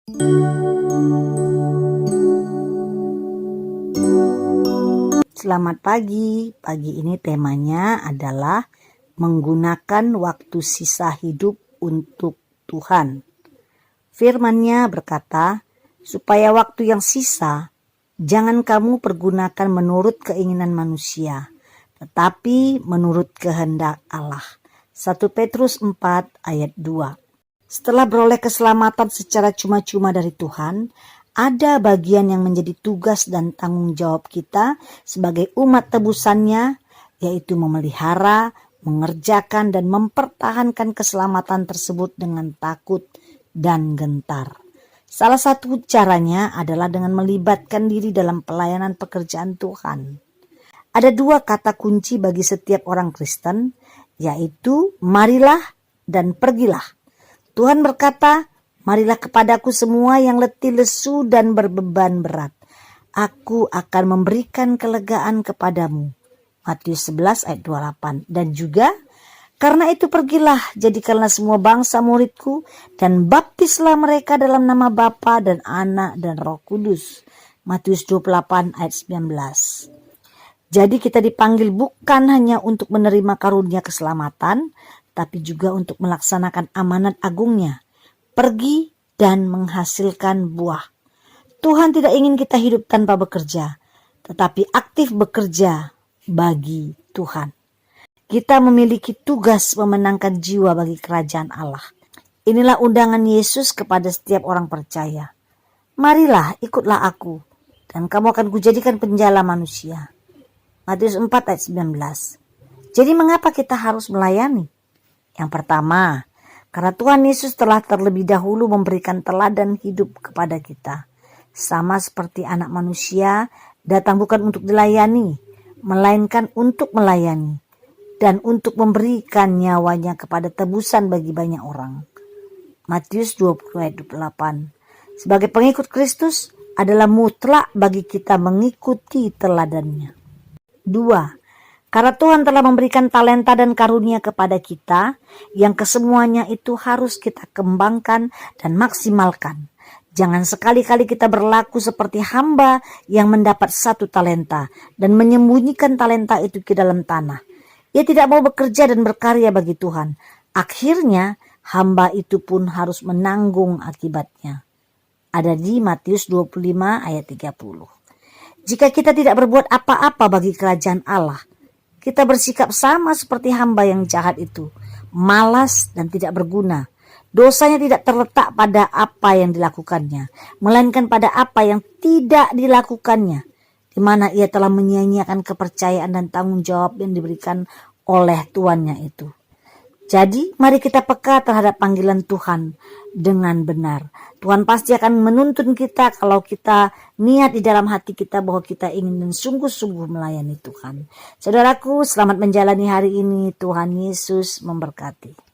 Selamat pagi. Pagi ini temanya adalah menggunakan waktu sisa hidup untuk Tuhan. Firman-Nya berkata, supaya waktu yang sisa jangan kamu pergunakan menurut keinginan manusia, tetapi menurut kehendak Allah. 1 Petrus 4 ayat 2. Setelah beroleh keselamatan secara cuma-cuma dari Tuhan, ada bagian yang menjadi tugas dan tanggung jawab kita sebagai umat tebusannya, yaitu memelihara, mengerjakan, dan mempertahankan keselamatan tersebut dengan takut dan gentar. Salah satu caranya adalah dengan melibatkan diri dalam pelayanan pekerjaan Tuhan. Ada dua kata kunci bagi setiap orang Kristen, yaitu marilah dan pergilah. Tuhan berkata, marilah kepadaku semua yang letih lesu dan berbeban berat. Aku akan memberikan kelegaan kepadamu. Matius 11 ayat 28. Dan juga, karena itu pergilah, jadikanlah semua bangsa muridku, dan baptislah mereka dalam nama Bapa dan Anak dan Roh Kudus. Matius 28 ayat 19. Jadi kita dipanggil bukan hanya untuk menerima karunia keselamatan, tapi juga untuk melaksanakan amanat agungnya, pergi dan menghasilkan buah. Tuhan tidak ingin kita hidup tanpa bekerja, tetapi aktif bekerja bagi Tuhan. Kita memiliki tugas memenangkan jiwa bagi kerajaan Allah. Inilah undangan Yesus kepada setiap orang percaya. Marilah, ikutlah aku, dan kamu akan kujadikan penjala manusia. Matius 4 ayat 19. Jadi mengapa kita harus melayani? Yang pertama, karena Tuhan Yesus telah terlebih dahulu memberikan teladan hidup kepada kita. Sama seperti anak manusia datang bukan untuk dilayani, melainkan untuk melayani dan untuk memberikan nyawanya kepada tebusan bagi banyak orang. Matius 20 ayat 28. Sebagai pengikut Kristus adalah mutlak bagi kita mengikuti teladannya. 2. Karena Tuhan telah memberikan talenta dan karunia kepada kita, yang kesemuanya itu harus kita kembangkan dan maksimalkan. Jangan sekali-kali kita berlaku seperti hamba yang mendapat satu talenta dan menyembunyikan talenta itu ke dalam tanah. Ia tidak mau bekerja dan berkarya bagi Tuhan. Akhirnya hamba itu pun harus menanggung akibatnya. Ada di Matius 25 ayat 30. Jika kita tidak berbuat apa-apa bagi kerajaan Allah, kita bersikap sama seperti hamba yang jahat itu, malas dan tidak berguna. Dosanya tidak terletak pada apa yang dilakukannya, melainkan pada apa yang tidak dilakukannya, di mana ia telah menyia-nyiakan kepercayaan dan tanggung jawab yang diberikan oleh tuannya itu. Jadi, mari kita peka terhadap panggilan Tuhan dengan benar. Tuhan pasti akan menuntun kita kalau kita niat di dalam hati kita bahwa kita ingin dan sungguh-sungguh melayani Tuhan. Saudaraku, selamat menjalani hari ini. Tuhan Yesus memberkati.